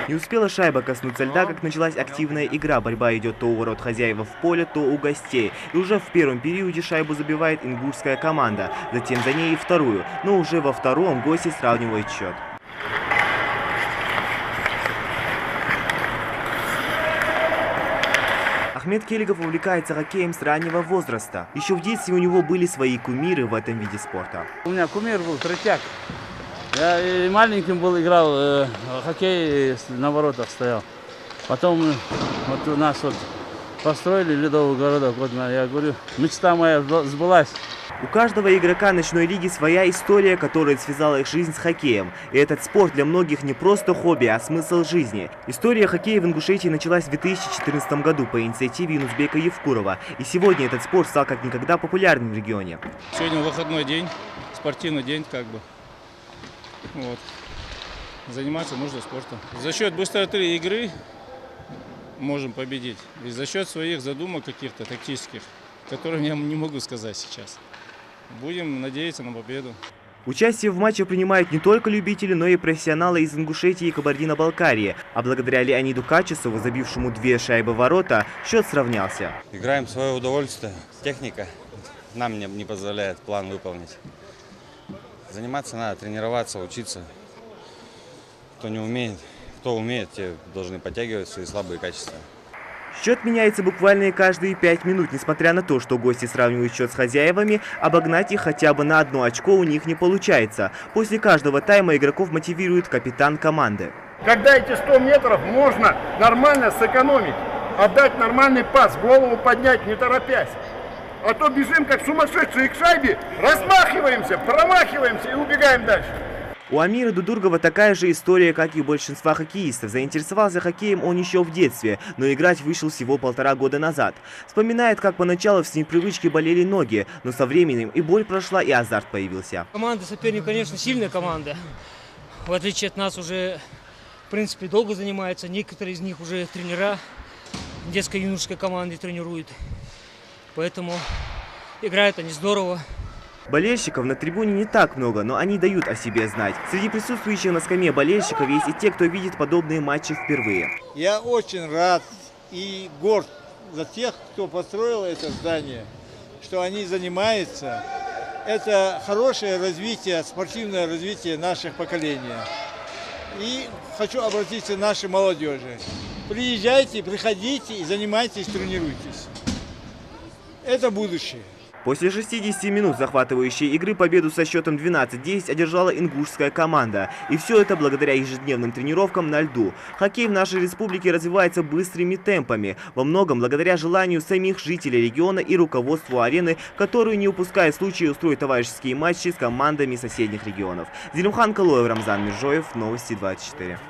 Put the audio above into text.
Не успела шайба коснуться льда, как началась активная игра. Борьба идет то у ворот хозяев в поле, то у гостей. И уже в первом периоде шайбу забивает ингушская команда. Затем за ней и вторую. Но уже во втором гости сравнивают счет. Ахмед Келигов увлекается хоккеем с раннего возраста. Еще в детстве у него были свои кумиры в этом виде спорта. У меня кумир был Третьяк. Я и маленьким был, играл хоккей, на воротах стоял. Потом вот у нас вот построили ледовый городок. Вот я говорю, мечта моя сбылась. У каждого игрока ночной лиги своя история, которая связала их жизнь с хоккеем. И этот спорт для многих не просто хобби, а смысл жизни. История хоккея в Ингушетии началась в 2014 году по инициативе Юнусбека Евкурова. И сегодня этот спорт стал как никогда популярным в регионе. Сегодня выходной день, спортивный день как бы. Вот. Заниматься нужно спортом. За счет быстроты игры можем победить. И за счет своих задумок каких-то тактических, которые я не могу сказать сейчас. Будем надеяться на победу. Участие в матче принимают не только любители, но и профессионалы из Ингушетии и Кабардино-Балкарии. А благодаря Леониду Качесову, забившему 2 шайбы в ворота, счет сравнялся. Играем в свое удовольствие. Техника нам не позволяет план выполнить. Заниматься надо, тренироваться, учиться. Кто не умеет, кто умеет, те должны подтягивать свои слабые качества. Счет меняется буквально каждые 5 минут. Несмотря на то, что гости сравнивают счет с хозяевами, обогнать их хотя бы на 1 очко у них не получается. После каждого тайма игроков мотивирует капитан команды. Когда эти 100 метров можно нормально сэкономить, отдать нормальный пас, голову поднять, не торопясь. А то бежим как сумасшедшие к шайбе, размахиваемся, промахиваемся и убегаем дальше. У Амира Дудургова такая же история, как и у большинства хоккеистов. Заинтересовался хоккеем он еще в детстве, но играть вышел всего 1,5 года назад. Вспоминает, как поначалу с непривычки болели ноги, но со временем и боль прошла, и азарт появился. Команда соперник, конечно, сильная команда. В отличие от нас уже, в принципе, долго занимаются. Некоторые из них уже тренера детской юношеской команды тренируют. Поэтому играют они здорово. Болельщиков на трибуне не так много, но они дают о себе знать. Среди присутствующих на скамье болельщиков есть и те, кто видит подобные матчи впервые. Я очень рад и горд за тех, кто построил это здание, что они занимаются. Это хорошее развитие, спортивное развитие наших поколений. И хочу обратиться к нашей молодежи. Приезжайте, приходите и занимайтесь, тренируйтесь. Это будущее. После 60 минут захватывающей игры победу со счетом 12-10 одержала ингушская команда. И все это благодаря ежедневным тренировкам на льду. Хоккей в нашей республике развивается быстрыми темпами. Во многом благодаря желанию самих жителей региона и руководству арены, которую не упускает случай устроить товарищеские матчи с командами соседних регионов. Зелимхан Калоев, Рамзан Межоев, Новости 24.